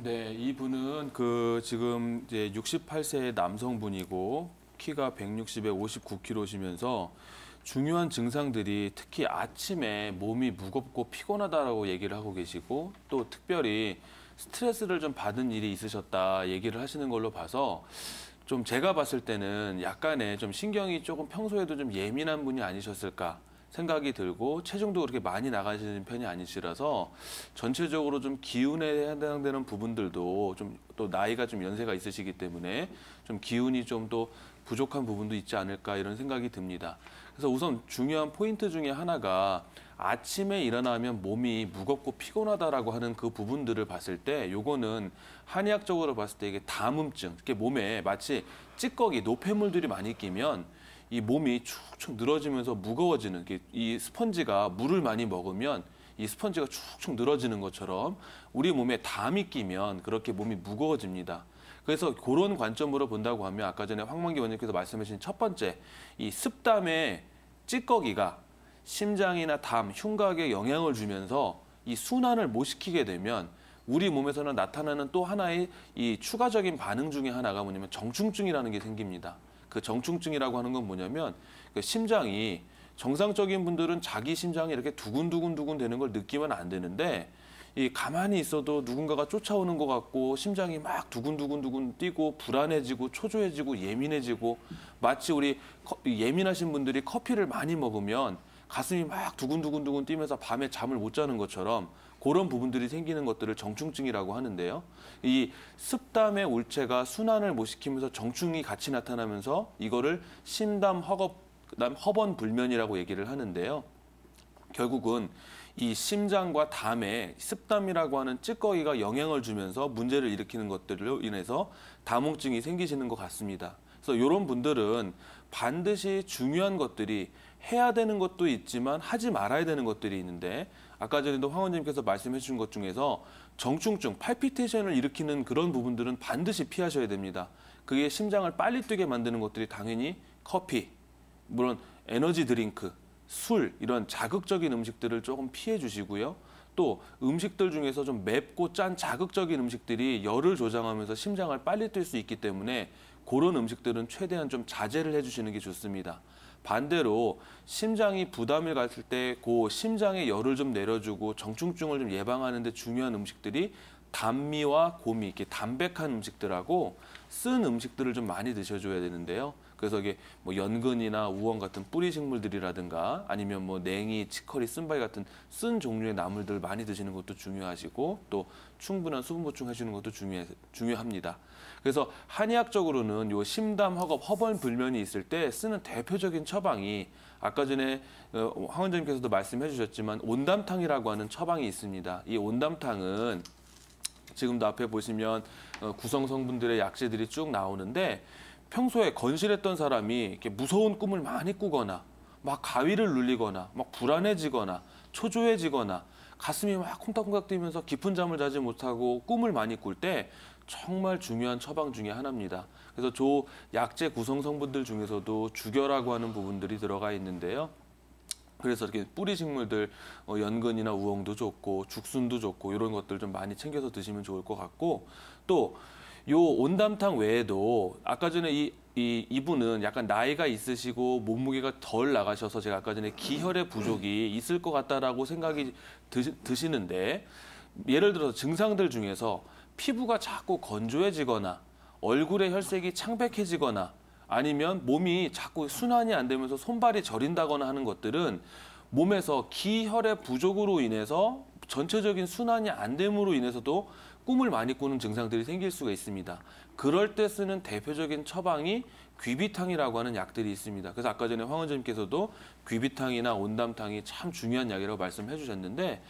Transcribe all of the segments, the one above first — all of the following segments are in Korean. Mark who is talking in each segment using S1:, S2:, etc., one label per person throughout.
S1: 네, 이분은 지금 이제 68세의 남성분이고 키가 160에 59kg시면서 중요한 증상들이 특히 아침에 몸이 무겁고 피곤하다라고 얘기를 하고 계시고 또 특별히 스트레스를 좀 받은 일이 있으셨다 얘기를 하시는 걸로 봐서 좀 제가 봤을 때는 약간의 좀 신경이 조금 평소에도 좀 예민한 분이 아니셨을까 생각이 들고 체중도 그렇게 많이 나가시는 편이 아니시라서 전체적으로 좀 기운에 해당되는 부분들도 좀 또 나이가 좀 연세가 있으시기 때문에 좀 기운이 좀 더 부족한 부분도 있지 않을까 이런 생각이 듭니다. 그래서 우선 중요한 포인트 중에 하나가 아침에 일어나면 몸이 무겁고 피곤하다라고 하는 그 부분들을 봤을 때 요거는 한의학적으로 봤을 때 이게 담음증, 이렇게 몸에 마치 찌꺼기, 노폐물들이 많이 끼면 이 몸이 축축 늘어지면서 무거워지는 이 스펀지가 물을 많이 먹으면 이 스펀지가 축축 늘어지는 것처럼 우리 몸에 담이 끼면 그렇게 몸이 무거워집니다. 그래서 그런 관점으로 본다고 하면 아까 전에 황만기 원장님께서 말씀하신 첫 번째 이 습담의 찌꺼기가 심장이나 담, 흉곽에 영향을 주면서 이 순환을 못 시키게 되면 우리 몸에서는 나타나는 또 하나의 이 추가적인 반응 중에 하나가 뭐냐면 정충증이라는 게 생깁니다. 그 정충증이라고 하는 건 뭐냐면 그 심장이 정상적인 분들은 자기 심장이 이렇게 두근두근 되는 걸 느끼면 안 되는데 이 가만히 있어도 누군가가 쫓아오는 것 같고 심장이 막 두근두근 뛰고 불안해지고 초조해지고 예민해지고 마치 우리 예민하신 분들이 커피를 많이 먹으면 가슴이 막 두근두근 뛰면서 밤에 잠을 못 자는 것처럼 그런 부분들이 생기는 것들을 정충증이라고 하는데요. 이 습담의 울체가 순환을 못 시키면서 정충이 같이 나타나면서 이거를 심담 그다음 허번불면이라고 얘기를 하는데요. 결국은 이 심장과 담에 습담이라고 하는 찌꺼기가 영향을 주면서 문제를 일으키는 것들로 인해서 담음증이 생기시는 것 같습니다. 그래서 이런 분들은 반드시 중요한 것들이 해야 되는 것도 있지만 하지 말아야 되는 것들이 있는데 아까 전에도 황 원장님께서 말씀해 주신 것 중에서 정충증, 팔피테이션을 일으키는 그런 부분들은 반드시 피하셔야 됩니다. 그게 심장을 빨리 뛰게 만드는 것들이 당연히 커피, 물론 에너지 드링크, 술 이런 자극적인 음식들을 조금 피해 주시고요. 또 음식들 중에서 좀 맵고 짠 자극적인 음식들이 열을 조장하면서 심장을 빨리 뛸 수 있기 때문에 그런 음식들은 최대한 좀 자제를 해주시는 게 좋습니다. 반대로 심장이 부담을 갔을 때 그 심장의 열을 좀 내려주고 정충증을 좀 예방하는 데 중요한 음식들이 단미와 고미, 이렇게 담백한 음식들하고 쓴 음식들을 좀 많이 드셔줘야 되는데요. 그래서 이게 뭐 연근이나 우엉 같은 뿌리 식물들이라든가 아니면 뭐 냉이, 치커리, 쓴바위 같은 쓴 종류의 나물들 많이 드시는 것도 중요하시고 또 충분한 수분 보충해주는 것도 중요합니다. 그래서 한의학적으로는 요 심담, 허겁, 허벌불면이 있을 때 쓰는 대표적인 처방이 아까 전에 황 원장님께서도 말씀해 주셨지만 온담탕이라고 하는 처방이 있습니다. 이 온담탕은 지금도 앞에 보시면 구성 성분들의 약재들이 쭉 나오는데 평소에 건실했던 사람이 이렇게 무서운 꿈을 많이 꾸거나 막 가위를 눌리거나 막 불안해지거나 초조해지거나 가슴이 막 콩닥콩닥 뛰면서 깊은 잠을 자지 못하고 꿈을 많이 꿀 때 정말 중요한 처방 중에 하나입니다. 그래서 저 약재 구성 성분들 중에서도 주결하고 하는 부분들이 들어가 있는데요. 그래서 이렇게 뿌리 식물들 연근이나 우엉도 좋고 죽순도 좋고 이런 것들 좀 많이 챙겨서 드시면 좋을 것 같고 또 요 온담탕 외에도 아까 전에 이분은 약간 나이가 있으시고 몸무게가 덜 나가셔서 제가 아까 전에 기혈의 부족이 있을 것 같다라고 생각이 드시는데 예를 들어서 증상들 중에서 피부가 자꾸 건조해지거나 얼굴의 혈색이 창백해지거나 아니면 몸이 자꾸 순환이 안 되면서 손발이 저린다거나 하는 것들은 몸에서 기혈의 부족으로 인해서 전체적인 순환이 안 됨으로 인해서도 꿈을 많이 꾸는 증상들이 생길 수가 있습니다. 그럴 때 쓰는 대표적인 처방이 귀비탕이라고 하는 약들이 있습니다. 그래서 아까 전에 황 원장님께서도 귀비탕이나 온담탕이 참 중요한 약이라고 말씀해 주셨는데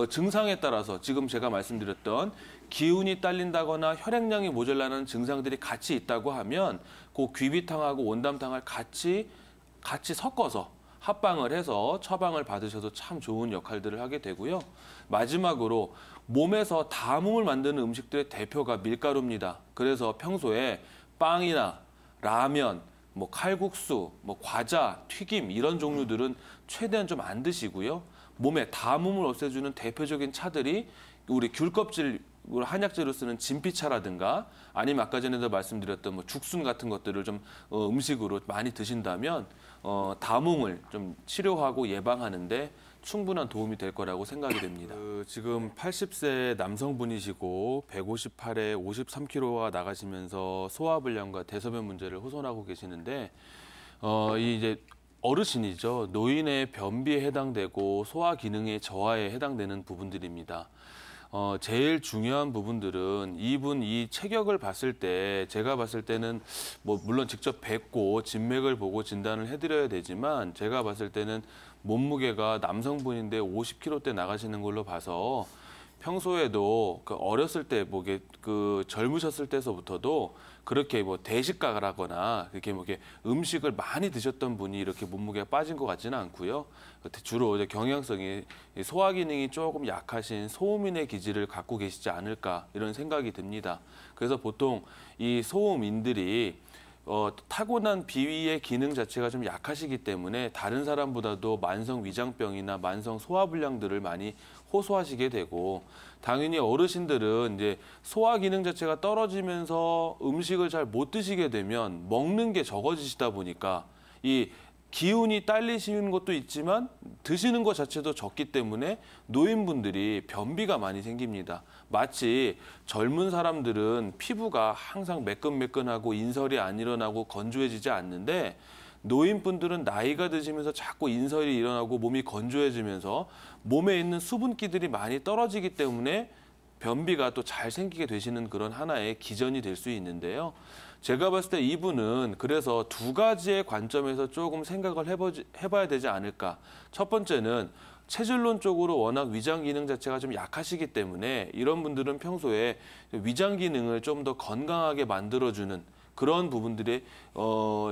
S1: 증상에 따라서 지금 제가 말씀드렸던 기운이 딸린다거나 혈액량이 모자라는 증상들이 같이 있다고 하면 그 귀비탕하고 온담탕을 같이 섞어서 합방을 해서 처방을 받으셔도 참 좋은 역할들을 하게 되고요. 마지막으로 몸에서 담음을 만드는 음식들의 대표가 밀가루입니다. 그래서 평소에 빵이나 라면, 뭐 칼국수, 뭐 과자, 튀김 이런 종류들은 최대한 좀 안 드시고요. 몸에 담음을 없애주는 대표적인 차들이 우리 귤껍질 한약재로 쓰는 진피차라든가 아니면 아까 전에도 말씀드렸던 뭐 죽순 같은 것들을 좀 음식으로 많이 드신다면 다몽을 좀 치료하고 예방하는데 충분한 도움이 될 거라고 생각이 됩니다. 지금 80세 남성분이시고 158에 53kg가 나가시면서 소화불량과 대소변 문제를 호소하고 계시는데 이제 어르신이죠. 노인의 변비에 해당되고 소화 기능의 저하에 해당되는 부분들입니다. 제일 중요한 부분들은 이분 이 체격을 봤을 때 제가 봤을 때는 뭐 물론 직접 뵙고 진맥을 보고 진단을 해드려야 되지만 제가 봤을 때는 몸무게가 남성분인데 50kg대 나가시는 걸로 봐서 평소에도 그 어렸을 때 그 젊으셨을 때서부터도 그렇게 뭐 대식가라거나 이렇게 뭐 이렇게 음식을 많이 드셨던 분이 이렇게 몸무게가 빠진 것 같지는 않고요. 주로 이제 경향성이 소화 기능이 조금 약하신 소음인의 기질을 갖고 계시지 않을까 이런 생각이 듭니다. 그래서 보통 이 소음인들이 타고난 비위의 기능 자체가 좀 약하시기 때문에 다른 사람보다도 만성 위장병이나 만성 소화불량들을 많이 호소하시게 되고 당연히 어르신들은 이제 소화 기능 자체가 떨어지면서 음식을 잘 못 드시게 되면 먹는 게 적어지시다 보니까 이 기운이 딸리시는 것도 있지만 드시는 것 자체도 적기 때문에 노인분들이 변비가 많이 생깁니다. 마치 젊은 사람들은 피부가 항상 매끈매끈하고 인설이 안 일어나고 건조해지지 않는데 노인분들은 나이가 드시면서 자꾸 인설이 일어나고 몸이 건조해지면서 몸에 있는 수분기들이 많이 떨어지기 때문에 변비가 또 잘 생기게 되시는 그런 하나의 기전이 될 수 있는데요. 제가 봤을 때 이분은 그래서 두 가지의 관점에서 조금 생각을 해봐야 되지 않을까. 첫 번째는 체질론적으로 워낙 위장 기능 자체가 좀 약하시기 때문에 이런 분들은 평소에 위장 기능을 좀 더 건강하게 만들어주는 그런 부분들의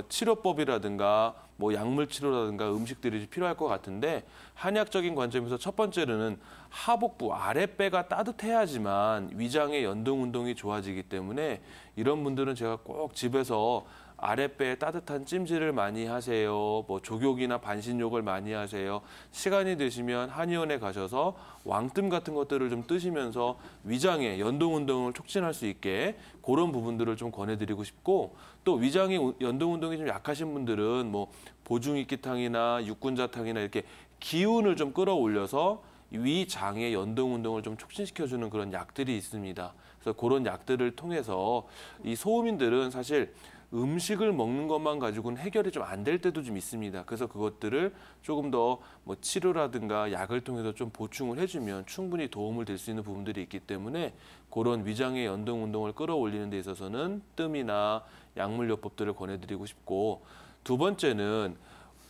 S1: 치료법이라든가 뭐 약물 치료라든가 음식들이 필요할 것 같은데 한약적인 관점에서 첫 번째로는 하복부 아랫배가 따뜻해야지만 위장의 연동 운동이 좋아지기 때문에 이런 분들은 제가 꼭 집에서 아랫배에 따뜻한 찜질을 많이 하세요. 뭐 족욕이나 반신욕을 많이 하세요. 시간이 되시면 한의원에 가셔서 왕뜸 같은 것들을 좀 뜨시면서 위장의 연동 운동을 촉진할 수 있게 그런 부분들을 좀 권해드리고 싶고 또 위장의 연동 운동이 좀 약하신 분들은 뭐 보중이끼탕이나 육군자탕이나 이렇게 기운을 좀 끌어올려서 위장의 연동 운동을 좀 촉진시켜주는 그런 약들이 있습니다. 그래서 그런 약들을 통해서 이 소음인들은 사실 음식을 먹는 것만 가지고는 해결이 좀 안 될 때도 좀 있습니다. 그래서 그것들을 조금 더 뭐 치료라든가 약을 통해서 좀 보충을 해주면 충분히 도움을 될 수 있는 부분들이 있기 때문에 그런 위장의 연동 운동을 끌어올리는 데 있어서는 뜸이나 약물요법들을 권해드리고 싶고 두 번째는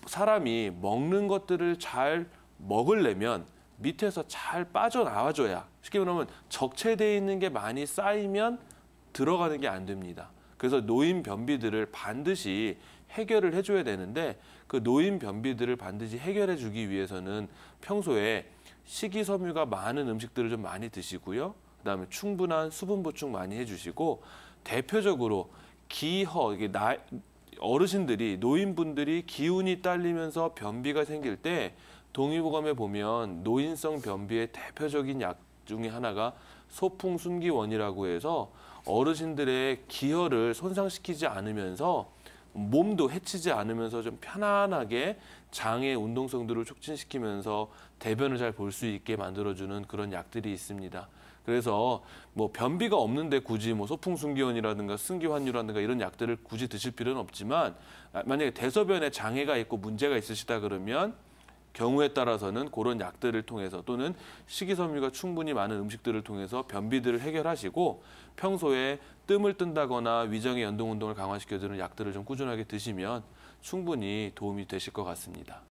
S1: 사람이 먹는 것들을 잘 먹으려면 밑에서 잘 빠져나와줘야 쉽게 말하면 적체되어 있는 게 많이 쌓이면 들어가는 게 안 됩니다. 그래서 노인 변비들을 반드시 해결을 해줘야 되는데 그 노인 변비들을 반드시 해결해 주기 위해서는 평소에 식이섬유가 많은 음식들을 좀 많이 드시고요. 그다음에 충분한 수분 보충 많이 해주시고 대표적으로 기허, 이게 어르신들이 노인분들이 기운이 딸리면서 변비가 생길 때 동의보감에 보면 노인성 변비의 대표적인 약 중에 하나가 소풍순기원이라고 해서 어르신들의 기혈을 손상시키지 않으면서 몸도 해치지 않으면서 좀 편안하게 장의 운동성들을 촉진시키면서 대변을 잘 볼 수 있게 만들어주는 그런 약들이 있습니다. 그래서 뭐 변비가 없는데 굳이 뭐 소풍순기원이라든가 승기환유라든가 이런 약들을 굳이 드실 필요는 없지만 만약에 대소변에 장애가 있고 문제가 있으시다 그러면 경우에 따라서는 그런 약들을 통해서 또는 식이섬유가 충분히 많은 음식들을 통해서 변비들을 해결하시고 평소에 뜸을 뜬다거나 위장의 연동 운동을 강화시켜주는 약들을 좀 꾸준하게 드시면 충분히 도움이 되실 것 같습니다.